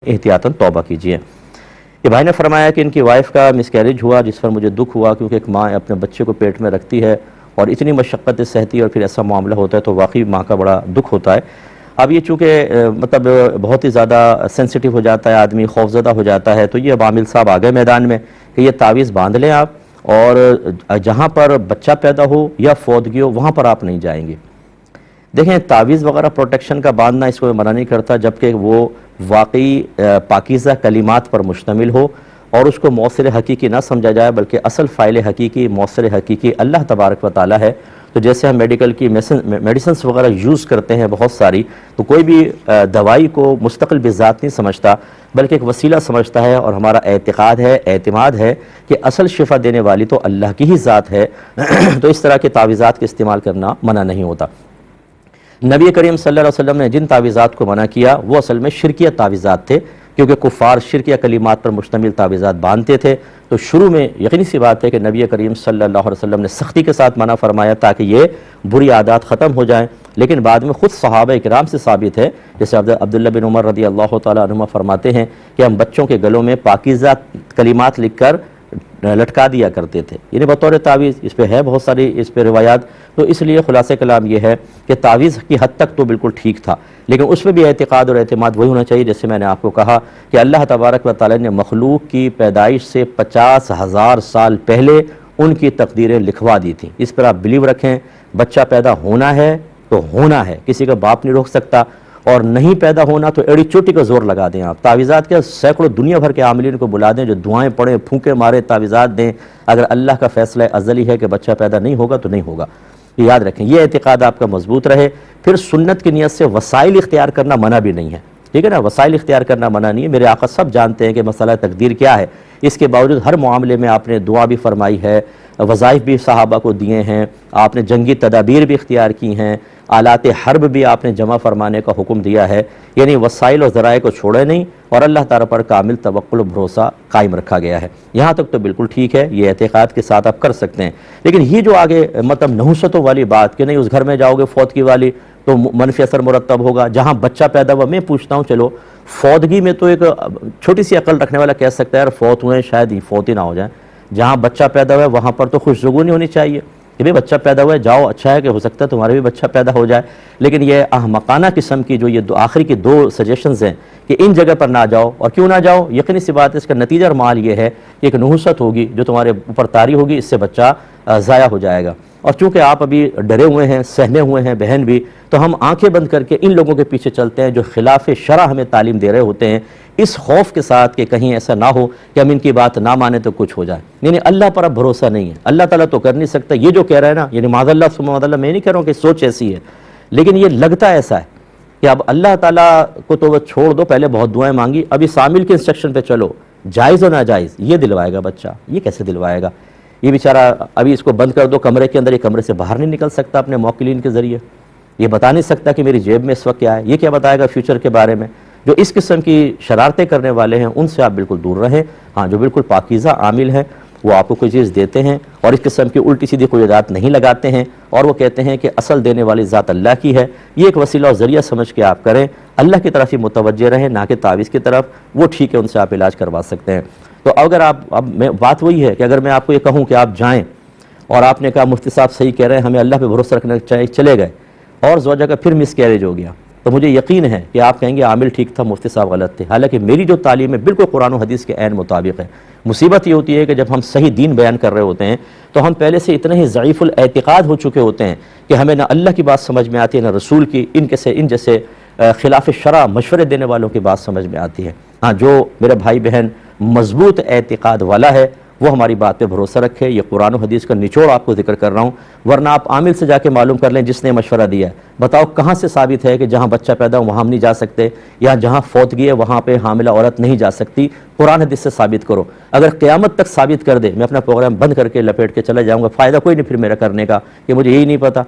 احتیاطاً توبہ کیجیے۔ یہ بھائی نے فرمایا کہ ان کی وائف کا مسکیریج ہوا جس پر مجھے دکھ ہوا، کیونکہ ایک ماں اپنے بچے کو پیٹ میں رکھتی ہے اور اتنی مشقتیں سہتی ہے اور پھر ایسا معاملہ ہوتا ہے تو واقعی ماں کا بڑا دکھ ہوتا ہے۔ اب یہ چونکہ مطلب بہت ہی زیادہ سینسٹیو ہو جاتا ہے، آدمی خوفزدہ ہو جاتا ہے، تو یہ اب عامل صاحب آگئے میدان میں کہ یہ تعویذ باندھ لیں آپ، اور جہاں پر بچہ پیدا ہو یا فوتگی ہو وہاں پر آپ نہیں جائیں گے۔ دیکھیں تعویذ وغیرہ پروٹیکشن کا باندھنا اس کو منع نہیں کرتا جبکہ وہ واقعی پاکیزہ کلمات پر مشتمل ہو اور اس کو مؤثر حقیقی نہ سمجھا جائے، بلکہ اصل فائل حقیقی مؤثر حقیقی اللہ تبارک و تعالی ہے۔ تو جیسے ہم میڈیکل کی میڈیسنس وغیرہ یوز کرتے ہیں بہت ساری، تو کوئی بھی دوائی کو مستقل بذات نہیں سمجھتا بلکہ ایک وسیلہ سمجھتا ہے، اور ہمارا اعتقاد ہے، اعتماد ہے کہ اصل شفا دینے والی تو اللہ کی ہی ذات ہے۔ تو اس طرح کے تعویذات کا استعمال کرنا منع نہیں ہوتا۔ نبی کریم صلی اللہ علیہ وسلم نے جن تعویذات کو منع کیا وہ اصل میں شرکیہ تعویذات تھے، کیونکہ کفار شرکیہ کلمات پر مشتمل تعویذات باندھتے تھے۔ تو شروع میں یقینی سی بات ہے کہ نبی کریم صلی اللہ علیہ وسلم نے سختی کے ساتھ منع فرمایا تاکہ یہ بری عادات ختم ہو جائیں، لیکن بعد میں خود صحابہ کرام سے ثابت ہے، جیسے عبداللہ بن عمر رضی اللہ تعالیٰ عنہما فرماتے ہیں کہ ہم بچوں کے گلوں میں پاکیزہ کلمات لکھ کر لٹکا دیا کرتے تھے، یعنی بطور تعویذ۔ اس پہ ہے بہت ساری اس پہ روایات، تو اس لیے خلاصہ کلام یہ ہے کہ تعویذ کی حد تک تو بالکل ٹھیک تھا، لیکن اس میں بھی اعتقاد اور اعتماد وہی ہونا چاہیے جیسے میں نے آپ کو کہا کہ اللہ تبارک و تعالی نے مخلوق کی پیدائش سے 50,000 سال پہلے ان کی تقدیریں لکھوا دی تھیں۔ اس پر آپ بلیو رکھیں، بچہ پیدا ہونا ہے تو ہونا ہے، کسی کا باپ نہیں روک سکتا، اور نہیں پیدا ہونا تو ایڑی چوٹی کا زور لگا دیں آپ۔ تعویذات کے سینکڑوں دنیا بھر کے عاملین کو بلا دیں جو دعائیں پڑھیں، پھونکے مارے، تعویذات دیں، اگر اللہ کا فیصلہ ازلی ہے کہ بچہ پیدا نہیں ہوگا تو نہیں ہوگا۔ یہ یاد رکھیں، یہ اعتقاد آپ کا مضبوط رہے۔ پھر سنت کی نیت سے وسائل اختیار کرنا منع بھی نہیں ہے، ٹھیک ہے نا، وسائل اختیار کرنا منع نہیں ہے۔ میرے آقا سب جانتے ہیں کہ مسئلہ تقدیر کیا ہے، اس کے باوجود ہر معاملے میں آپ نے دعا بھی فرمائی ہے، وظائف بھی صحابہ کو دیے ہیں، آپ نے جنگی تدابیر بھی اختیار کی ہیں، آلات حرب بھی آپ نے جمع فرمانے کا حکم دیا ہے، یعنی وسائل اور ذرائع کو چھوڑے نہیں، اور اللہ تعالیٰ پر کامل توکل و بھروسہ قائم رکھا گیا ہے۔ یہاں تک تو بالکل ٹھیک ہے، یہ اعتقاد کے ساتھ آپ کر سکتے ہیں، لیکن یہ جو آگے مطلب نحوستوں والی بات کہ نہیں اس گھر میں جاؤ گے فوتگی والی تو منفی اثر مرتب ہوگا، جہاں بچہ پیدا ہوا، میں پوچھتا ہوں چلو فوتگی میں تو ایک چھوٹی سی عقل رکھنے والا کہہ سکتا ہے یار فوت ہوئے شاید فوت ہی نہ ہو جائیں، جہاں بچہ پیدا ہوا ہے وہاں پر تو خوشگوانی ہونی چاہیے کہ بھئی بچہ پیدا ہوا ہے، جاؤ، اچھا ہے کہ ہو سکتا ہے تمہارے بھی بچہ پیدا ہو جائے۔ لیکن یہ احمقانہ قسم کی جو یہ آخری کی دو سجیشنز ہیں کہ ان جگہ پر نہ جاؤ، اور کیوں نہ جاؤ، یقینی سی بات ہے اس کا نتیجہ اور مال یہ ہے کہ ایک نحوست ہوگی جو تمہارے اوپر طاری ہوگی، اس سے بچہ ضائع ہو جائے گا۔ اور چونکہ آپ ابھی ڈرے ہوئے ہیں، سہمے ہوئے ہیں بہن بھی، تو ہم آنکھیں بند کر کے ان لوگوں کے پیچھے چلتے ہیں جو خلاف شرع ہمیں تعلیم دے رہے ہوتے ہیں، اس خوف کے ساتھ کہ کہیں ایسا نہ ہو کہ ہم ان کی بات نہ مانیں تو کچھ ہو جائے۔ یعنی اللہ پر اب بھروسہ نہیں ہے، اللہ تعالیٰ تو کر نہیں سکتا، یہ جو کہہ رہا ہے نا، یعنی معاذ اللہ ثم معاذ اللہ، میں نہیں کہہ رہا ہوں کہ سوچ ایسی ہے، لیکن یہ لگتا ایسا ہے کہ اب اللہ تعالیٰ کو تو وہ چھوڑ دو، پہلے بہت دعائیں مانگی، اب اس عامل کے انسٹرکشن پہ چلو، جائز و ناجائز یہ دلوائے گا بچہ، یہ کیسے دلوائے گا؟ یہ بیچارہ ابھی اس کو بند کر دو کمرے کے اندر، یہ کمرے سے باہر نہیں نکل سکتا اپنے موکلین کے ذریعے، یہ بتا نہیں سکتا کہ میری جیب میں اس وقت کیا ہے، یہ کیا بتائے گا فیوچر کے بارے میں؟ جو اس قسم کی شرارتیں کرنے والے ہیں ان سے آپ بالکل دور رہیں۔ ہاں جو بالکل پاکیزہ عامل ہیں وہ آپ کو کوئی چیز دیتے ہیں اور اس قسم کی الٹی سیدھی کوئی عادات نہیں لگاتے ہیں، اور وہ کہتے ہیں کہ اصل دینے والی ذات اللہ کی ہے، یہ ایک وسیلہ اور ذریعہ سمجھ کے آپ کریں، اللہ کی طرف ہی متوجہ رہیں نہ کہ تعویذ کی طرف، وہ ٹھیک ہے، ان سے آپ علاج کروا سکتے ہیں۔ تو اگر آپ اب بات وہی ہے کہ اگر میں آپ کو یہ کہوں کہ آپ جائیں اور آپ نے کہا مفتی صاحب صحیح کہہ رہے ہیں، ہمیں اللہ پہ بھروسہ رکھنا چاہیے، چلے گئے اور زوجہ کا پھر مس کیریج ہو گیا، تو مجھے یقین ہے کہ آپ کہیں گے عامل ٹھیک تھا، مفتی صاحب غلط تھے، حالانکہ میری جو تعلیم ہے بالکل قرآن و حدیث کے عین مطابق ہے۔ مصیبت یہ ہوتی ہے کہ جب ہم صحیح دین بیان کر رہے ہوتے ہیں تو ہم پہلے سے اتنے ہی ضعیف الاعتقاد ہو چکے ہوتے ہیں کہ ہمیں نہ اللہ کی بات سمجھ میں آتی ہے نہ رسول کی، ان جیسے خلاف شرع مشورے دینے والوں کی بات سمجھ میں آتی ہے۔ ہاں جو میرا بھائی بہن مضبوط اعتقاد والا ہے وہ ہماری بات پہ بھروسہ رکھے، یہ قرآن و حدیث کا نچوڑ آپ کو ذکر کر رہا ہوں، ورنہ آپ عامل سے جا کے معلوم کر لیں جس نے مشورہ دیا ہے، بتاؤ کہاں سے ثابت ہے کہ جہاں بچہ پیدا ہو وہاں ہم نہیں جا سکتے، یا جہاں فوتگی ہے وہاں پہ حاملہ عورت نہیں جا سکتی؟ قرآن حدیث سے ثابت کرو۔ اگر قیامت تک ثابت کر دے، میں اپنا پروگرام بند کر کے لپیٹ کے چلا جاؤں گا، فائدہ کوئی نہیں پھر میرا کرنے کا کہ مجھے یہی نہیں پتا۔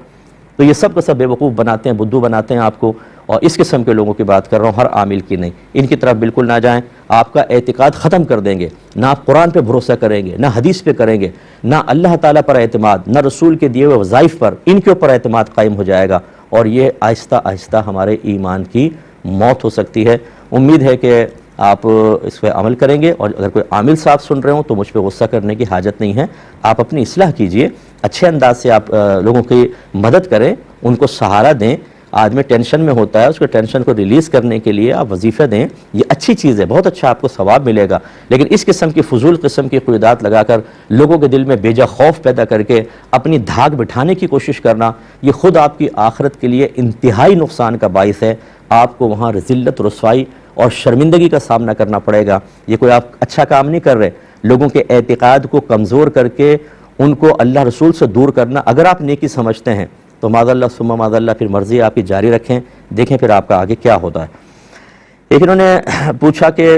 تو یہ سب کا سب بے وقوف بناتے ہیں، بدھو بناتے ہیں آپ کو، اور اس قسم کے لوگوں کی بات کر رہا ہوں، ہر عامل کی نہیں، ان کی طرف بالکل نہ جائیں، آپ کا اعتقاد ختم کر دیں گے، نہ آپ قرآن پہ بھروسہ کریں گے، نہ حدیث پہ کریں گے، نہ اللہ تعالیٰ پر اعتماد، نہ رسول کے دیے ہوئے وظائف پر، ان کے اوپر اعتماد قائم ہو جائے گا، اور یہ آہستہ آہستہ ہمارے ایمان کی موت ہو سکتی ہے۔ امید ہے کہ آپ اس پہ عمل کریں گے، اور اگر کوئی عامل صاحب سن رہے ہوں تو مجھ پہ غصہ کرنے کی حاجت نہیں ہے، آپ اپنی اصلاح کیجئے، اچھے انداز سے آپ لوگوں کی مدد کریں، ان کو سہارا دیں۔ آدمی ٹینشن میں ہوتا ہے، اس کو ٹینشن کو ریلیز کرنے کے لیے آپ وظیفہ دیں، یہ اچھی چیز ہے، بہت اچھا آپ کو ثواب ملے گا۔ لیکن اس قسم کی فضول قسم کی قیودات لگا کر لوگوں کے دل میں بیجا خوف پیدا کر کے اپنی دھاک بٹھانے کی کوشش کرنا، یہ خود آپ کی آخرت کے لیے انتہائی نقصان کا باعث ہے۔ آپ کو وہاں ذلت، رسوائی اور شرمندگی کا سامنا کرنا پڑے گا۔ یہ کوئی آپ اچھا کام نہیں کر رہے۔ لوگوں کے اعتقاد کو کمزور کر کے ان کو اللہ رسول سے دور کرنا اگر آپ نیکی سمجھتے ہیں تو معاذ اللہ ثم معاذ اللہ پھر مرضی آپ کی جاری رکھیں، دیکھیں پھر آپ کا آگے کیا ہوتا ہے۔ ایک انہوں نے پوچھا کہ